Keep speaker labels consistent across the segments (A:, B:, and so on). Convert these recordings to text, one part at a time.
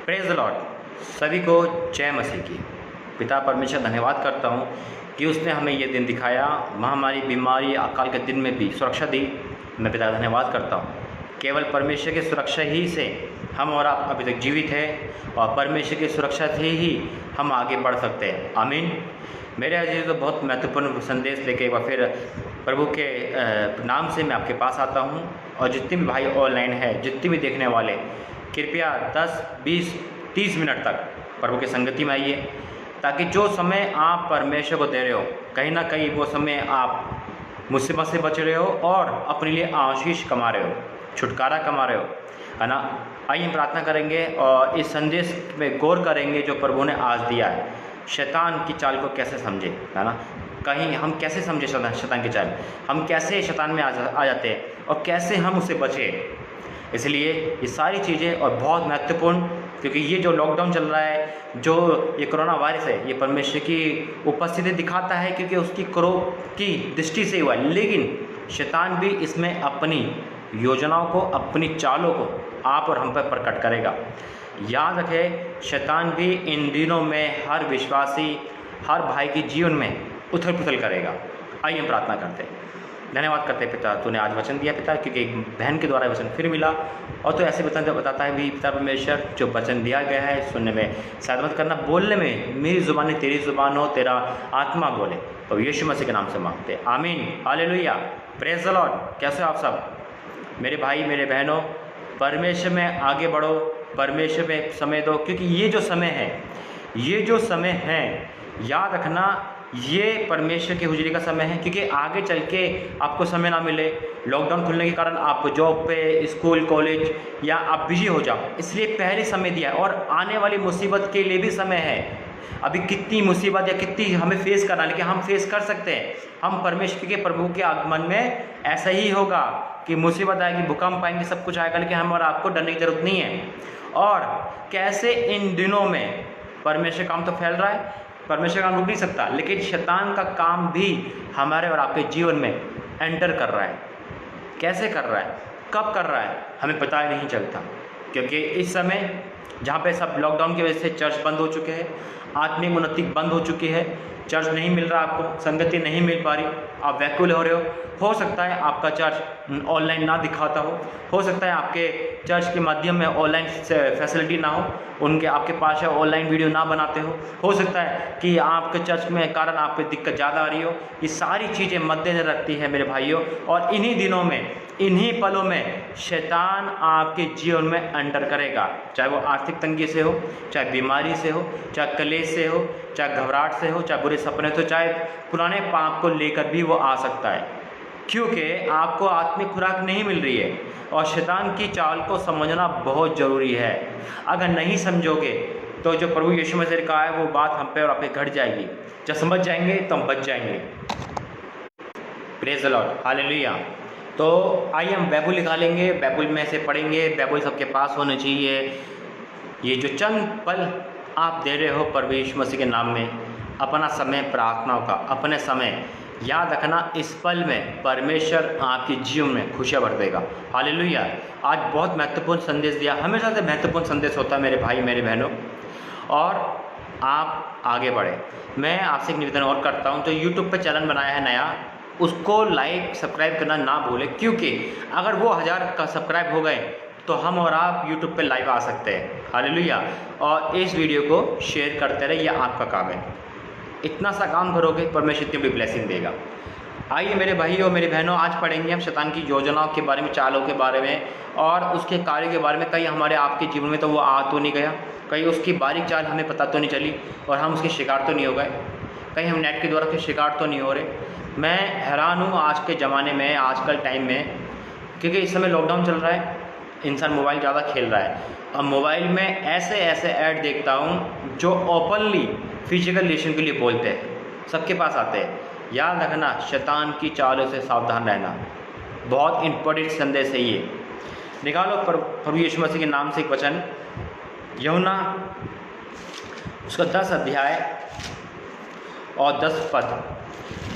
A: Praise the Lord. सभी को जय मसीह की। पिता परमेश्वर धन्यवाद करता हूँ कि उसने हमें ये दिन दिखाया, महामारी, बीमारी, अकाल के दिन में भी सुरक्षा दी। मैं पिता धन्यवाद करता हूँ। केवल परमेश्वर की सुरक्षा ही से हम और आप अभी तक जीवित हैं और परमेश्वर की सुरक्षा से ही हम आगे बढ़ सकते हैं। आमीन। मेरे अजीज, तो बहुत महत्वपूर्ण संदेश लेके एक बार फिर प्रभु के नाम से मैं आपके पास आता हूँ। और जितने भी भाई ऑनलाइन है, जितने भी देखने वाले, कृपया 10, 20, 30 मिनट तक प्रभु की संगति में आइए, ताकि जो समय आप परमेश्वर को दे रहे हो, कहीं ना कहीं वो समय आप मुसीबत से बच रहे हो और अपने लिए आशीष कमा रहे हो, छुटकारा कमा रहे हो, है ना। आइए हम प्रार्थना करेंगे और इस संदेश में गौर करेंगे जो प्रभु ने आज दिया है। शैतान की चाल को कैसे समझे, है ना। कहीं हम कैसे समझे शैतान की चाल, हम कैसे शैतान में आ जाते हैं और कैसे हम उससे बचे। इसलिए ये सारी चीज़ें और बहुत महत्वपूर्ण, क्योंकि ये जो लॉकडाउन चल रहा है, जो ये कोरोना वायरस है, ये परमेश्वर की उपस्थिति दिखाता है, क्योंकि उसकी क्रोध की दृष्टि से हुआ है। लेकिन शैतान भी इसमें अपनी योजनाओं को, अपनी चालों को आप और हम पर प्रकट करेगा। याद रखें, शैतान भी इन दिनों में हर विश्वासी, हर भाई के जीवन में उथल पुथल करेगा। आइए हम प्रार्थना करते हैं। धन्यवाद करते हैं पिता, तूने आज वचन दिया पिता, क्योंकि एक बहन के द्वारा वचन फिर मिला और तो ऐसे वचन बताता है भी पिता परमेश्वर, जो वचन दिया गया है सुनने में शायद मत करना, बोलने में मेरी ज़ुबानी तेरी ज़ुबान हो, तेरा आत्मा बोले। तो यीशु मसीह के नाम से मांगते हैं, आमीन, हालेलुया, प्रेज द लॉर्ड। कैसे हो आप सब मेरे भाई, मेरे बहनों? परमेश्वर में आगे बढ़ो, परमेश्वर में समय दो, क्योंकि ये जो समय है, ये जो समय है, याद रखना, ये परमेश्वर की हुजूरी का समय है। क्योंकि आगे चल के आपको समय ना मिले, लॉकडाउन खुलने के कारण आप जॉब पे, स्कूल, कॉलेज या आप बिजी हो जाओ, इसलिए पहले समय दिया है। और आने वाली मुसीबत के लिए भी समय है। अभी कितनी मुसीबत या कितनी हमें फेस करना, लेकिन हम फेस कर सकते हैं। हम परमेश्वर के प्रभु के आगमन में ऐसा ही होगा कि मुसीबत आएगी, भूकंप आएंगे, सब कुछ आएगा, लेकिन हम और आपको डरने की जरूरत नहीं है। और कैसे इन दिनों में परमेश्वर काम तो फैल रहा है, परमेश्वर काम रुक नहीं सकता, लेकिन शैतान का काम भी हमारे और आपके जीवन में एंटर कर रहा है। कैसे कर रहा है, कब कर रहा है, हमें पता ही नहीं चलता। क्योंकि इस समय जहाँ पे सब लॉकडाउन की वजह से चर्च बंद हो चुके हैं, आत्मिक उन्नति बंद हो चुकी है, चर्च नहीं मिल रहा, आपको संगति नहीं मिल पा रही, आप व्याकुल हो रहे हो सकता है आपका चर्च ऑनलाइन ना दिखाता हो सकता है आपके चर्च के माध्यम में ऑनलाइन फैसिलिटी ना हो, उनके आपके पास है ऑनलाइन वीडियो ना बनाते हो सकता है कि आपके चर्च में कारण आप पे दिक्कत ज़्यादा आ रही हो। ये सारी चीज़ें मद्देनजर रखती है मेरे भाइयों। और इन्हीं दिनों में, इन्हीं पलों में शैतान आपके जीवन में एंटर करेगा, चाहे वो आर्थिक तंगी से हो, चाहे बीमारी से हो, चाहे कलेश से हो, चाहे घबराहट से हो, चाहे बुरे सपने से हो, चाहे पुराने पाप को लेकर भी वो आ सकता है। क्योंकि आपको आत्मिक खुराक नहीं मिल रही है और शैतान की चाल को समझना बहुत ज़रूरी है। अगर नहीं समझोगे तो जो प्रभु यीशु मसीह ने कहा है वो बात हम पे और आप पे घट जाएगी। जब समझ जाएंगे तो हम बच जाएंगे। Praise the Lord, hallelujah. तो आइए हम बाइबल निकालेंगे, बाइबल में से पढ़ेंगे। बाइबल सबके पास होने चाहिए। ये जो चंद पल आप दे रहे हो प्रभु यीशु मसीह के नाम में, अपना समय प्रार्थनाओं का, अपने समय, याद रखना, इस पल में परमेश्वर आपके जीवन में खुशियाँ भर देगा। हालेलुया। आज बहुत महत्वपूर्ण संदेश दिया, हमेशा से महत्वपूर्ण संदेश होता है मेरे भाई, मेरे बहनों, और आप आगे बढ़े। मैं आपसे एक निवेदन और करता हूँ, जो यूट्यूब पे चैनल बनाया है नया, उसको लाइक सब्सक्राइब करना ना भूलें, क्योंकि अगर वो 1000 का सब्सक्राइब हो गए तो हम और आप यूट्यूब पे लाइव आ सकते हैं। हालेलुया। और इस वीडियो को शेयर करते रहे, यह आपका काम है। इतना सा काम करोगे, परमेश्वर इतनी बड़ी ब्लेसिंग देगा। आइए मेरे भाइयों, मेरे बहनों, आज पढ़ेंगे हम शैतान की योजनाओं के बारे में, चालों के बारे में और उसके कार्य के बारे में। कहीं हमारे आपके जीवन में तो वो आ तो नहीं गया, कहीं उसकी बारीक चाल हमें पता तो नहीं चली और हम उसके शिकार तो नहीं हो गए, कहीं हम नेट के द्वारा के शिकार तो नहीं हो रहे। मैं हैरान हूँ आज के ज़माने में, आजकल टाइम में, क्योंकि इस समय लॉकडाउन चल रहा है, इंसान मोबाइल ज़्यादा खेल रहा है। अब मोबाइल में ऐसे ऐसे ऐड देखता हूँ जो ओपनली फिजिकल रिलेशन के लिए बोलते हैं, सबके पास आते हैं। याद रखना, शैतान की चालों से सावधान रहना, बहुत इंपॉर्टेंट संदेश है ये। निकालो प्रभु यीशु मसीह के नाम से एक वचन, यूहन्ना उसका 10 अध्याय और 10 पद।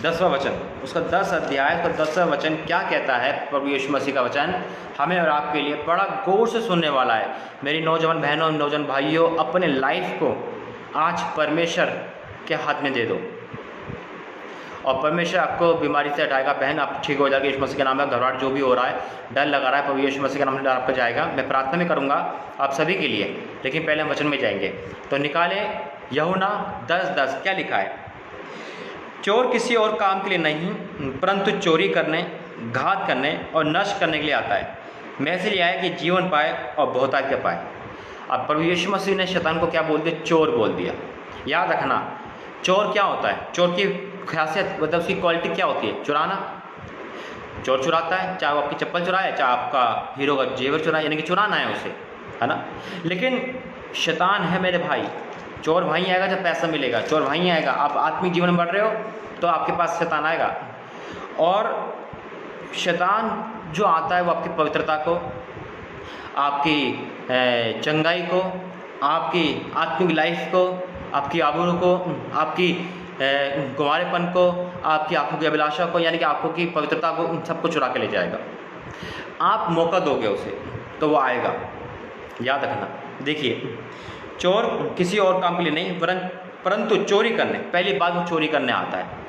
A: 10वां वचन, उसका 10 अध्याय, उसका 10वां वचन क्या कहता है। प्रभु यीशु मसीह का वचन हमें और आपके लिए बड़ा गौर से सुनने वाला है। मेरी नौजवान बहनों, नौजवान भाइयों, अपने लाइफ को आज परमेश्वर के हाथ में दे दो और परमेश्वर आपको बीमारी से हटाएगा। बहन आप ठीक हो जाएगी यीशु मसीह के नाम में। घबराहट जो भी हो रहा है, डर लगा रहा है, प्रभु यीशु मसीह के नाम में डर आपको जाएगा। मैं प्रार्थना में करूँगा आप सभी के लिए, लेकिन पहले हम वचन में जाएंगे। तो निकाले यूहन्ना 10:10 क्या लिखा है। चोर किसी और काम के लिए नहीं परंतु चोरी करने, घात करने और नष्ट करने के लिए आता है। मैं इसलिए आया कि जीवन पाए और बहुतायत के पाए। अब प्रभु यीशु मसीह ने शैतान को क्या बोल दिया? चोर बोल दिया। याद रखना, चोर क्या होता है? चोर की खासियत मतलब उसकी क्वालिटी क्या होती है? चुराना। चोर चुराता है, चाहे वो आपकी चप्पल चुराए, चाहे आपका हीरो का जेवर चुराए, यानी कि चुराना है उसे, है ना। लेकिन शैतान है मेरे भाई, चोर वहीं आएगा जब पैसा मिलेगा, चोर वहीं आएगा। आप आत्मिक जीवन में बढ़ रहे हो तो आपके पास शैतान आएगा। और शैतान जो आता है वो आपकी पवित्रता को, आपकी चंगाई को, आपकी आत्मिक लाइफ को, आपकी आबरू को, आपकी गुमारेपन को, आपकी आंखों की अभिलाषा को, यानी कि आंखों की पवित्रता को, उन सबको चुरा के ले जाएगा। आप मौका दोगे उसे तो वो आएगा। याद रखना। देखिए, चोर किसी और काम के लिए नहीं परंतु चोरी करने, पहली बात वो चोरी करने आता है।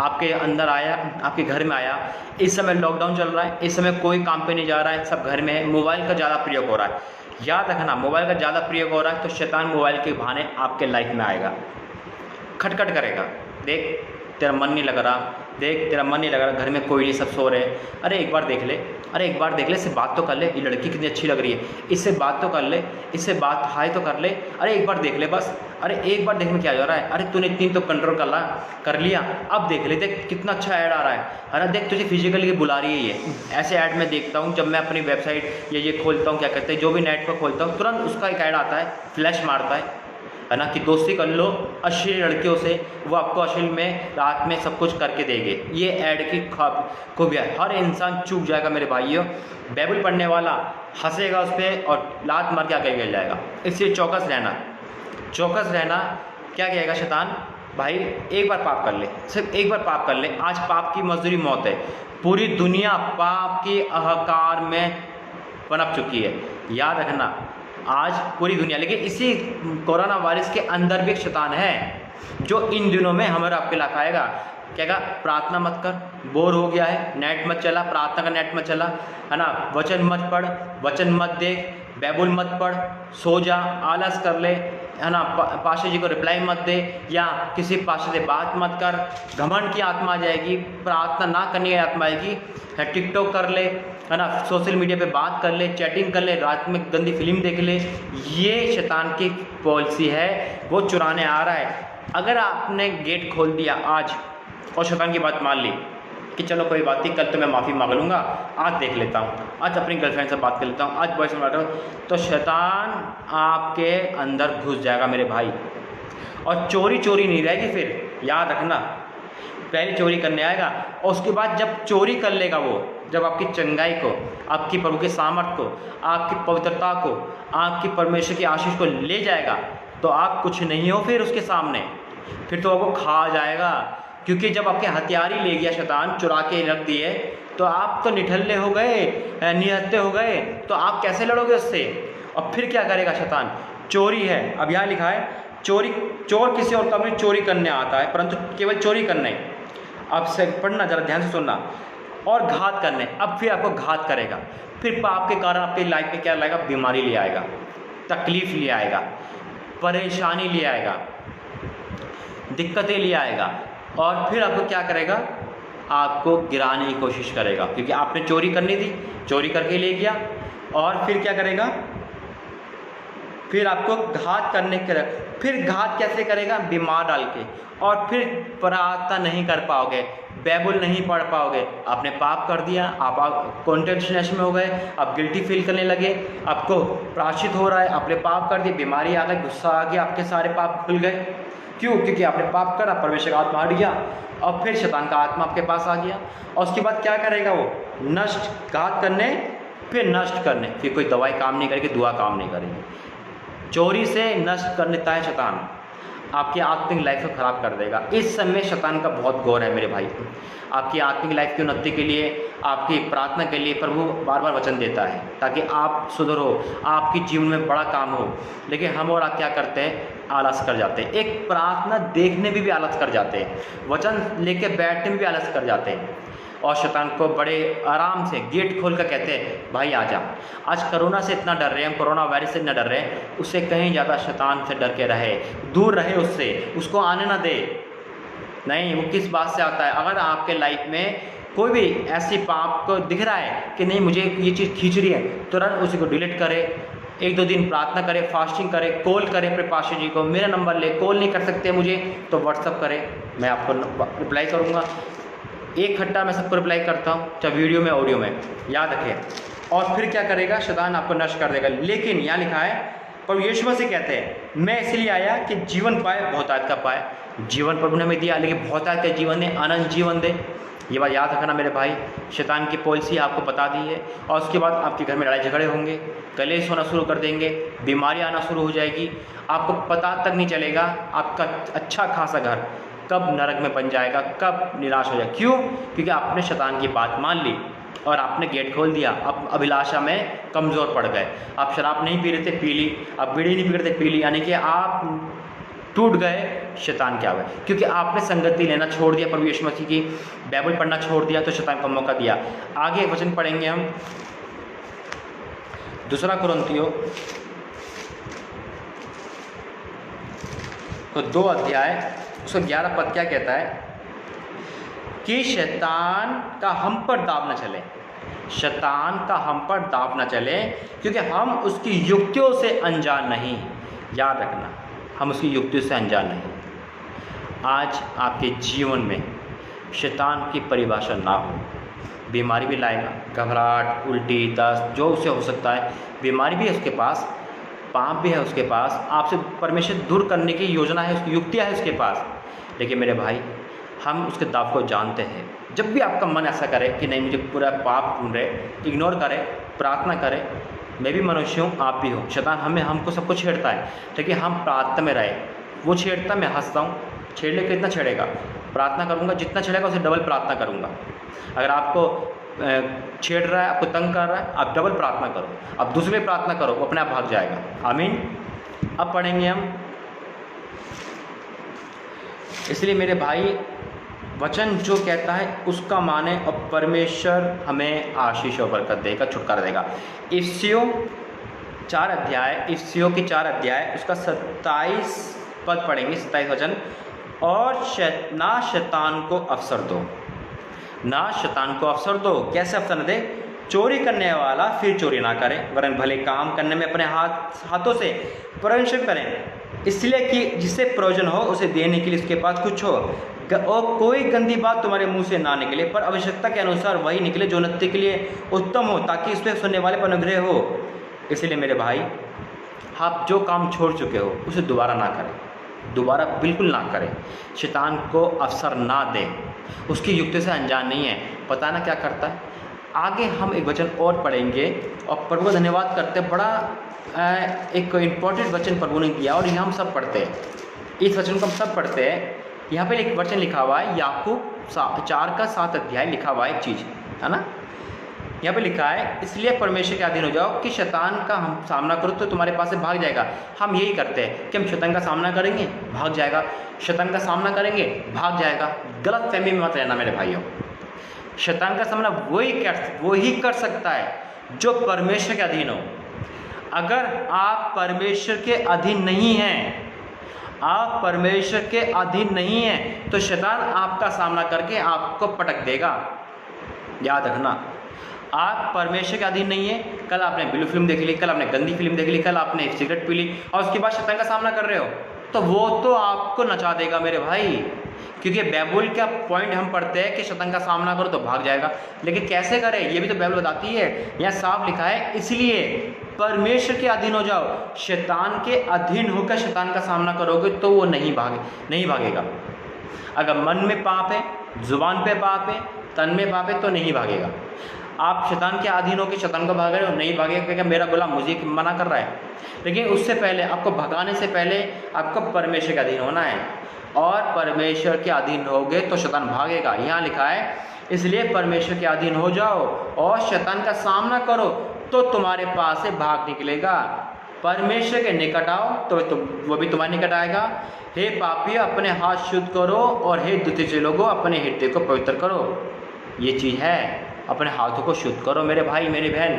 A: आपके अंदर आया, आपके घर में आया। इस समय लॉकडाउन चल रहा है, इस समय कोई काम पे नहीं जा रहा है, सब घर में है। मोबाइल का ज़्यादा प्रयोग हो रहा है। याद रखना, मोबाइल का ज़्यादा प्रयोग हो रहा है तो शैतान मोबाइल के बहाने आपके लाइफ में आएगा, खटखट करेगा। देख तेरा मन नहीं लग रहा, देख तेरा मन नहीं लग रहा, घर में कोई नहीं, सब सो रहे। अरे एक बार देख ले, अरे एक बार देख ले, इससे बात तो कर ले, ये लड़की कितनी अच्छी लग रही है, इससे बात तो कर ले, इससे बात हाय तो कर ले, अरे एक बार देख ले बस, अरे एक बार देखने क्या जा रहा है, अरे तूने इतनी तो कंट्रोल कर लिया, अब देख ले, देख कितना अच्छा ऐड आ रहा है, अरे देख तुझे फिजिकली बुला रही है ये। ऐसे ऐड मैं देखता हूँ जब मैं अपनी वेबसाइट या ये खोलता हूँ, क्या कहते हैं, जो भी नेट पर खोलता हूँ, तुरंत उसका एक ऐड आता है, फ्लैश मारता है ना, कि दोस्ती कर लो अश्लील लड़कियों से, वो आपको अश्लील में रात में सब कुछ करके देंगे। ये ऐड की खूबियाँ, हर इंसान चूक जाएगा मेरे भाइयों। बाइबल पढ़ने वाला हंसेगा उस पर और लात मार के आगे गिर जाएगा। इसलिए चौकस रहना, चौकस रहना। क्या कहेगा शैतान? भाई एक बार पाप कर ले, सिर्फ एक बार पाप कर ले। आज पाप की मजदूरी मौत है। पूरी दुनिया पाप के अहंकार में पनप चुकी है। याद रखना, आज पूरी दुनिया, लेकिन इसी कोरोना वायरस के अंदर भी एक शैतान है जो इन दिनों में हमारा आपके इलाका आएगा। कहेगा प्रार्थना मत कर, बोर हो गया है, नेट मत चला, प्रार्थना का नेट मत चला, है ना, वचन मत पढ़, वचन मत देख, बाइबल मत पढ़, सो जा, आलस कर ले, है ना, पास्टर जी को रिप्लाई मत दे, या किसी पास्टर से बात मत कर, घमंड की आत्मा आ जाएगी, प्रार्थना ना करने की आत्मा आएगी, टिकटॉक कर ले, है ना, सोशल मीडिया पे बात कर ले, चैटिंग कर ले, रात में गंदी फिल्म देख ले। ये शैतान की पॉलिसी है, वो चुराने आ रहा है। अगर आपने गेट खोल दिया आज और शैतान की बात मान ली कि चलो कोई बात नहीं, कल तो मैं माफ़ी मांग लूँगा, आज देख लेता हूँ, आज अपनी गर्लफ्रेंड से बात कर लेता हूँ, आज बॉयफ्रेंड से बात करूँ, तो शैतान आपके अंदर घुस जाएगा मेरे भाई। और चोरी चोरी नहीं रहेगी फिर। याद रखना, पहले चोरी करने आएगा और उसके बाद जब चोरी कर लेगा वो, जब आपकी चंगाई को, आपकी प्रभु के सामर्थ को, आपकी पवित्रता को, आपकी परमेश्वर की आशीष को ले जाएगा, तो आप कुछ नहीं हो फिर उसके सामने, फिर तो आपको खा जाएगा। क्योंकि जब आपके हथियार ही ले गया शैतान, चुरा के रख दिए, तो आप तो निठल्ले हो गए, निहत्ते हो गए, तो आप कैसे लड़ोगे उससे? और फिर क्या करेगा शैतान? चोरी है, अब यहाँ लिखा है चोरी, चोर किसी और काम में चोरी करने आता है परंतु केवल चोरी करने। अब से पढ़ना, जरा ध्यान से सुनना। और घात करने, अब फिर आपको घात करेगा, फिर पाप के कारण आपकी लाइफ में क्या लाएगा? बीमारी ले आएगा, तकलीफ ले आएगा, परेशानी ले आएगा, दिक्कतें ले आएगा। और फिर आपको क्या करेगा? आपको गिराने की कोशिश करेगा, क्योंकि आपने चोरी करनी थी, चोरी करके ले गया। और फिर क्या करेगा? फिर आपको घात करने के, फिर घात कैसे करेगा? बीमार डाल के। और फिर प्रार्थना नहीं कर पाओगे, बाइबल नहीं पढ़ पाओगे, आपने पाप कर दिया, आप कॉन्टेंशनेस में हो गए, आप गिल्टी फील करने लगे, आपको प्रायश्चित हो रहा है, आपने पाप कर दिए, बीमारी आ गई, गुस्सा आ गया, आपके सारे पाप खुल गए। क्यों? क्योंकि आपने पाप करा, परमेश्वर का आत्मा हट गया और फिर शैतान का आत्मा आपके पास आ गया। और उसके बाद क्या करेगा वो? नष्ट, घात करने, फिर नष्ट करने। फिर कोई दवाई काम नहीं करेगी, दुआ काम नहीं करेगी। चोरी से नष्ट कर देता है शैतान। आपकी आत्मिक लाइफ को ख़राब कर देगा। इस समय शैतान का बहुत गौर है मेरे भाई। आपकी आत्मिक लाइफ की उन्नति के लिए, आपकी प्रार्थना के लिए प्रभु बार बार वचन देता है ताकि आप सुधरो, आपके जीवन में बड़ा काम हो। लेकिन हम और आप क्या करते हैं? आलस कर जाते हैं। एक प्रार्थना देखने में भी आलस कर जाते हैं, वचन लेके बैठने में भी आलस कर जाते हैं। और शैतान को बड़े आराम से गेट खोल कर कहते हैं भाई आ जा। आज कोरोना से इतना डर रहे हैं, हम कोरोना वायरस से इतना डर रहे हैं, उससे कहीं ज़्यादा शैतान से डर के रहे, दूर रहे उससे, उसको आने ना दे। नहीं, वो किस बात से आता है? अगर आपके लाइफ में कोई भी ऐसी पाप को दिख रहा है कि नहीं मुझे ये चीज़ खींच रही है, तुरंत उसी को डिलीट करे। 1-2 दिन प्रार्थना करे, फास्टिंग करे, कॉल करे अपने पास्टर जी को, मेरा नंबर ले, कॉल नहीं कर सकते मुझे तो व्हाट्सअप करे, मैं आपको रिप्लाई करूँगा। एक खट्टा मैं सबको रिप्लाई करता हूँ, चाहे वीडियो में ऑडियो में, याद रखें। और फिर क्या करेगा? शैतान आपको नष्ट कर देगा। लेकिन यहाँ लिखा है, पर यीशु मसीह कहते हैं मैं इसलिए आया कि जीवन पाए, बहुतायत का पाए। जीवन प्रभु ने हमें दिया, लेकिन बहुतायत का जीवन दे, अनंत जीवन दे। ये बात याद रखना मेरे भाई। शैतान की पॉलिसी आपको बता दी है, और उसके बाद आपके घर में लड़ाई झगड़े होंगे, कलेश होना शुरू कर देंगे, बीमारी आना शुरू हो जाएगी, आपको पता तक नहीं चलेगा आपका अच्छा खासा घर कब नरक में बन जाएगा, कब निराश हो जाए। क्यों? क्योंकि आपने शैतान की बात मान ली और आपने गेट खोल दिया। अब अभिलाषा में कमज़ोर पड़ गए। आप शराब नहीं पी रहे थे, पी ली। आप बीड़ी नहीं पी रहे थे, पी ली। यानी कि आप टूट गए शैतान के आगे, क्योंकि आपने संगति लेना छोड़ दिया, प्रभु यीशु मसीह की बाइबल पढ़ना छोड़ दिया, तो शैतान को मौका दिया। आगे वचन पढ़ेंगे हम, 2 कुरिन्थियों तो 2 अध्याय उसका 11 पद क्या कहता है कि शैतान का हम पर दाव न चले। शैतान का हम पर दाव न चले, क्योंकि हम उसकी युक्तियों से अनजान नहीं। याद रखना, हम उसकी युक्तियों से अनजान नहीं। आज आपके जीवन में शैतान की परिभाषा ना हो। बीमारी भी लाएगा, घबराहट, उल्टी, दस्त, जो उसे हो सकता है, बीमारी भी है उसके पास, पाप भी है उसके पास, आपसे परमेश्वर दूर करने की योजना है, उसकी युक्तियाँ है उसके पास। लेकिन मेरे भाई, हम उसके दाव को जानते हैं। जब भी आपका मन ऐसा करे कि नहीं मुझे पूरा पाप ढूंढ रहे, इग्नोर करें, प्रार्थना करें। मैं भी मनुष्य हूँ, आप भी हो। शैतान हमको सबको छेड़ता है, लेकिन हम प्रार्थना में रहे। वो छेड़ता, मैं हंसता हूँ। छेड़ने कितना छेड़ेगा? प्रार्थना करूँगा, जितना छेड़ेगा उसे डबल प्रार्थना करूँगा। अगर आपको छेड़ रहा है, आपको तंग कर रहा है, आप डबल प्रार्थना करो, आप दूसरे प्रार्थना करो, वो अपने आप भाग जाएगा। आमीन। अब पढ़ेंगे हम, इसलिए मेरे भाई वचन जो कहता है उसका माने, और परमेश्वर हमें आशीष और बरकत देगा, छुटकारा देगा। इफिसियों 4 अध्याय, इफिसियों की 4 अध्याय उसका 27 पद पढ़ेंगे, 27 वचन। और ना शैतान को अवसर दो, ना शैतान को अवसर दो। कैसे अवसर न दे? चोरी करने वाला फिर चोरी ना करे, वरन भले काम करने में अपने हाथों से परिश्रम करें, इसलिए कि जिससे प्रयोजन हो उसे देने के लिए उसके पास कुछ हो। और कोई गंदी बात तुम्हारे मुंह से ना निकले, पर आवश्यकता के अनुसार वही निकले जो उन्नति के लिए उत्तम हो, ताकि इसमें सुनने वाले पर अनुग्रह हो। इसलिए मेरे भाई, आप जो काम छोड़ चुके हो उसे दोबारा ना करें, दोबारा बिल्कुल ना करें। शैतान को अवसर ना दें, उसकी युक्ति से अनजान नहीं है। पता ना क्या करता है। आगे हम एक वचन और पढ़ेंगे, और प्रभु का धन्यवाद करते हैं। बड़ा एक इम्पॉर्टेंट वचन प्रभु ने दिया, और यहाँ हम सब पढ़ते हैं। इस वचन को हम सब पढ़ते हैं। यहाँ पे एक वचन लिखा हुआ है, याकूब 4 का 7 अध्याय लिखा हुआ है एक चीज़, है ना। यहाँ पे लिखा है, इसलिए परमेश्वर के अधीन हो जाओ कि शैतान का हम सामना करो तो तुम्हारे पास से भाग जाएगा। हम यही करते हैं कि हम शैतान का सामना करेंगे, भाग जाएगा, शैतान का सामना करेंगे, भाग जाएगा। गलत फहमी में मत रहना मेरे भाइयों। शैतान का सामना वही कर सकता है जो परमेश्वर के अधीन हो। अगर आप परमेश्वर के अधीन नहीं हैं, आप परमेश्वर के अधीन नहीं हैं, तो शैतान आपका सामना करके आपको पटक देगा। याद रखना, आप परमेश्वर के अधीन नहीं है। कल आपने ब्लू फिल्म देख ली, कल आपने गंदी फिल्म देख ली, कल आपने सिगरेट पी ली, और उसके बाद शैतान का सामना कर रहे हो, तो वो तो आपको नचा देगा मेरे भाई। क्योंकि बाइबल का पॉइंट हम पढ़ते हैं कि शैतान का सामना करो तो भाग जाएगा। लेकिन कैसे करें, ये भी तो बाइबल बताती है। यहाँ साफ लिखा है, इसलिए परमेश्वर के अधीन हो जाओ। शैतान के अधीन होकर शैतान का सामना करोगे तो वो नहीं भागेगा। अगर मन में पाप है, जुबान पे पाप है, तन में पाप है, तो नहीं भागेगा। आप शैतान के अधीन होकर शैतान को भाग रहे हो, नहीं भागेगा क्योंकि मेरा गुलाम मुझे मना कर रहा है। लेकिन उससे पहले आपको भगाने से पहले आपको परमेश्वर के अधीन होना है, और परमेश्वर के अधीन होगे तो शैतान भागेगा। यहाँ लिखा है इसलिए परमेश्वर के अधीन हो जाओ और शैतान का सामना करो तो तुम्हारे पास से भाग निकलेगा। परमेश्वर के निकट आओ तो वो भी तुम्हारे निकट आएगा। हे पापियों, अपने हाथ शुद्ध करो, और हे दुष्ट लोगों, अपने हृदय को पवित्र करो। ये चीज़ है, अपने हाथों को शुद्ध करो मेरे भाई मेरी बहन।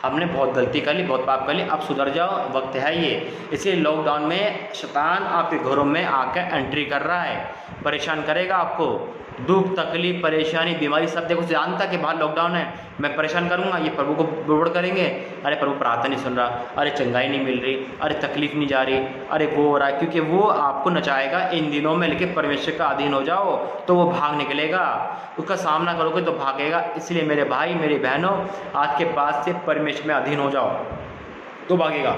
A: हमने बहुत गलती कर ली, बहुत पाप कर ली, अब सुधर जाओ, वक्त है ये। इसलिए लॉकडाउन में शैतान आपके घरों में आकर एंट्री कर रहा है, परेशान करेगा आपको। दुख तकलीफ परेशानी बीमारी सब देखो, जानता कि बाहर लॉकडाउन है, मैं परेशान करूंगा, ये प्रभु को बुड़बुड़ करेंगे। अरे प्रभु प्रार्थना नहीं सुन रहा, अरे चंगाई नहीं मिल रही, अरे तकलीफ नहीं जा रही, अरे वो हो रहा है, क्योंकि वो आपको नचाएगा इन दिनों में। लेकिन परमेश्वर का अधीन हो जाओ तो वो भाग निकलेगा, उसका सामना करोगे तो भागेगा। इसलिए मेरे भाई मेरी बहनों, आज के बाद से परमेश्वर में अधीन हो जाओ तो भागेगा।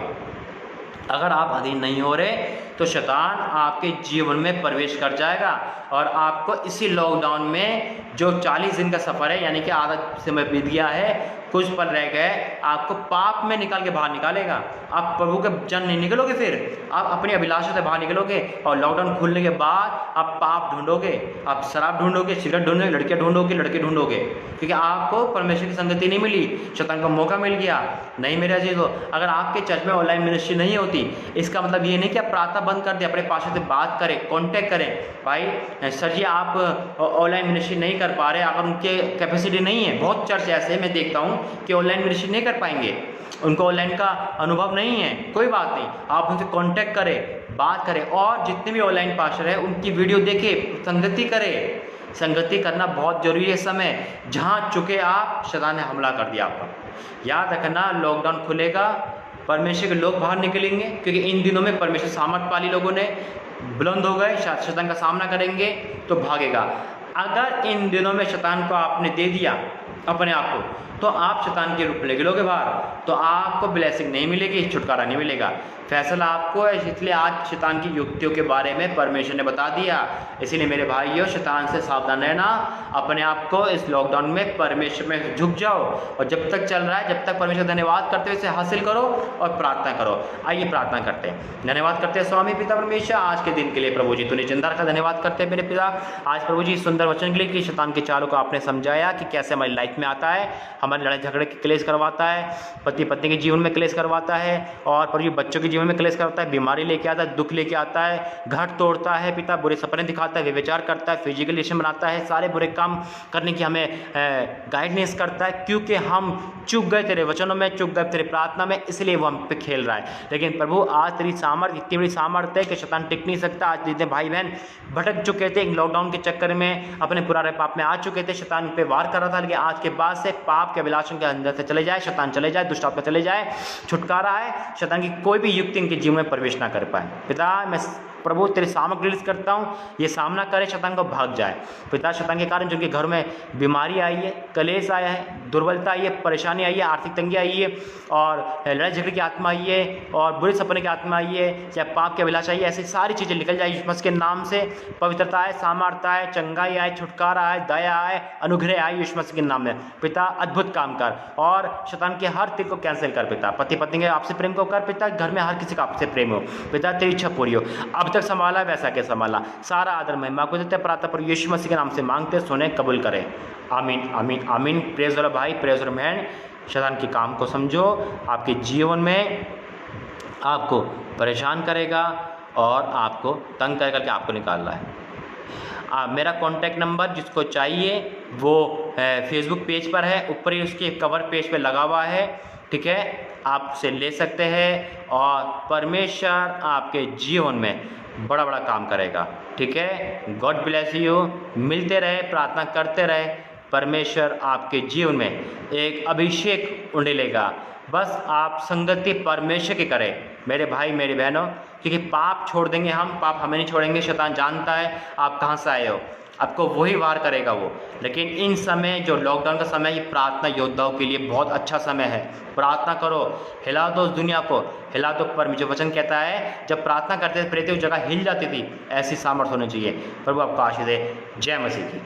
A: अगर आप अधीन नहीं हो रहे तो शैतान आपके जीवन में प्रवेश कर जाएगा, और आपको इसी लॉकडाउन में जो 40 दिन का सफ़र है, यानी कि आधा समय बीत गया है, कुछ पल रह गए, आपको पाप में निकाल के बाहर निकालेगा। आप प्रभु के जन नहीं निकलोगे, फिर आप अपनी अभिलाषा से बाहर निकलोगे, और लॉकडाउन खुलने के बाद आप पाप ढूंढोगे, आप शराब ढूंढोगे, सिगरेट ढूंढोगे, लड़कियाँ ढूंढोगे, लड़के ढूंढोगे, क्योंकि आपको परमेश्वर की संगति नहीं मिली, शैतान का मौका मिल गया। नहीं मेरे अजीजों, अगर आपके चर्च में ऑनलाइन मिनिस्ट्री नहीं होती, इसका मतलब ये नहीं कि आप प्रार्थना बंद कर दें, अपने पास्टर से बात करें, कांटेक्ट करें। भाई सर जी आप ऑनलाइन मिनिस्ट्री नहीं कर पा रहे, अगर उनके कैपेसिटी नहीं है, बहुत चर्च ऐसे मैं देखता हूँ कि ऑनलाइन मिनिस्ट्री नहीं कर पाएंगे, उनको ऑनलाइन का अनुभव नहीं है, कोई बात नहीं, आप उनसे कांटेक्ट करें, बात करें, और जितने भी ऑनलाइन पास्टर है उनकी वीडियो देखें, संगति करें। संगति करना बहुत जरूरी है। समय जहाँ चुके आप, शैतान ने हमला कर दिया आपका। याद रखना, लॉकडाउन खुलेगा, परमेश्वर के लोग बाहर निकलेंगे, क्योंकि इन दिनों में परमेश्वर सामर्थ पाली लोगों ने बुलंद हो गए, शैतान का सामना करेंगे तो भागेगा। अगर इन दिनों में शैतान को आपने दे दिया अपने आप को, तो आप शैतान के रूप में निकलोगे बाहर, तो आपको ब्लेसिंग नहीं मिलेगी, छुटकारा नहीं मिलेगा, फैसला आपको है। इसलिए आज शैतान की युक्तियों के बारे में परमेश्वर ने बता दिया। इसलिए मेरे भाइयों, शैतान से सावधान रहना, अपने आप को इस लॉकडाउन में परमेश्वर में झुक जाओ, और जब तक चल रहा है, जब तक परमेश्वर धन्यवाद करते हुए इसे हासिल करो और प्रार्थना करो। आइए प्रार्थना करते हैं। धन्यवाद करते हैं स्वामी पिता परमेश्वर आज के दिन के लिए। प्रभु जी तूने जिंदा रखा, धन्यवाद करते हैं मेरे पिता आज प्रभु जी सुंदर वचन के लिए, कि शैतान के चालों को आपने समझाया कि कैसे हमारी लाइफ में आता है, हमारे लड़ाई झगड़े के क्लेश करवाता है, पति पत्नी के जीवन में क्लेश करवाता है, और प्रभु जी बच्चों के जीवन में क्लेश करवाता है, बीमारी लेके आता है, दुख लेके आता है, घर तोड़ता है पिता, बुरे सपने दिखाता है, व्यभिचार करता है, फिजिकल रिलेशन बनाता है, सारे बुरे काम करने की हमें गाइडनेस करता है, क्योंकि हम चुक गए तेरे वचनों में, चुक गए तेरे प्रार्थना में, इसलिए वो हम पे खेल रहा है। लेकिन प्रभु आज तेरी सामर्थ्य इतनी बड़ी सामर्थ्य है कि शैतान टिक नहीं सकता। आज जितने भाई बहन भटक चुके थे लॉकडाउन के चक्कर में, अपने पुराने पाप में आ चुके थे, शैतान पे वार कर रहा था, लेकिन आज के बाद से पाप के अभिलाषों के अंदर से चले जाए, शैतान चले जाए, दुष्ट आत्मा चले जाए, छुटकारा है, शैतान की कोई भी युक्ति इनके जीवन में प्रवेश ना कर पाए। पिता मैं प्रभु तेरे सामग्री रिलीज करता हूँ, ये सामना करे, शैतान को भाग जाए पिता। शैतान के कारण जिनके घर में बीमारी आई है, कलेश आया है, दुर्बलता आई है, परेशानी आई है, आर्थिक तंगी आई है, और लड़ाई झगड़े की आत्मा आई है, और बुरे सपने की आत्मा आई है, चाहे पाप की अभिलाषा आई है, ऐसी सारी चीज़ें निकल जाए यीशु मसीह के नाम से। पवित्रता है, सामर्थ्य है, चंगाई आए, छुटकारा आए, दया आए, अनुग्रह आए यीशु मसीह के नाम में पिता। अद्भुत काम कर, और शैतान के हर तीर को कैंसिल कर पिता। पति पत्नी के आपसे प्रेम को कर पिता, घर में हर किसी का आपसे प्रेम हो पिता, तेरी इच्छा पूरी हो। अब तक संभाला वैसा के संभाला, सारा आदर महिमा को देते प्रार्थना पर यीशु मसीह के नाम से मांगते, सुने, कबूल करें। आमीन आमीन आमीन। प्रेज वाला भाई, प्रेज वाला बहन, शैतान के काम को समझो, आपके जीवन में आपको परेशान करेगा और आपको तंग कर करके आपको निकाल रहा है। मेरा कॉन्टैक्ट नंबर जिसको चाहिए वो फेसबुक पेज पर है, ऊपर ही उसके कवर पेज पे लगा हुआ है, ठीक है, आपसे ले सकते हैं, और परमेश्वर आपके जीवन में बड़ा बड़ा काम करेगा, ठीक है। God bless you. मिलते रहे, प्रार्थना करते रहे, परमेश्वर आपके जीवन में एक अभिषेक उंडेलेगा। बस आप संगति परमेश्वर की करें मेरे भाई मेरी बहनों, क्योंकि पाप छोड़ देंगे हम, पाप हमें नहीं छोड़ेंगे। शैतान जानता है आप कहाँ से आए हो, आपको वही वार करेगा वो। लेकिन इन समय जो लॉकडाउन का समय, ये प्रार्थना योद्धाओं के लिए बहुत अच्छा समय है। प्रार्थना करो, हिला दो उस दुनिया को, हिला दो। परमेश्वर वचन कहता है जब प्रार्थना करते थे प्रेरित जगह हिल जाती थी, ऐसी सामर्थ्य होनी चाहिए। प्रभु आपको आशीष दे। जय मसीह की।